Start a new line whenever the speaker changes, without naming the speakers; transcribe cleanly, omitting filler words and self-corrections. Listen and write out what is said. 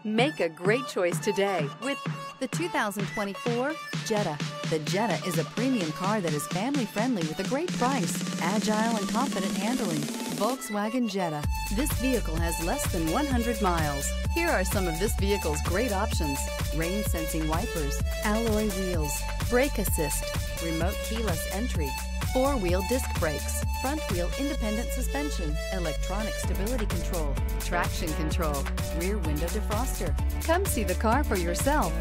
Make a great choice today with
the 2024 Jetta. The Jetta is a premium car that is family-friendly with a great price, agile and confident handling. Volkswagen Jetta. This vehicle has less than 100 miles. Here are some of this vehicle's great options: rain-sensing wipers, alloy wheels, brake assist, remote keyless entry, four-wheel disc brakes, front-wheel independent suspension, electronic stability control, traction control, rear window defroster. Come see the car for yourself.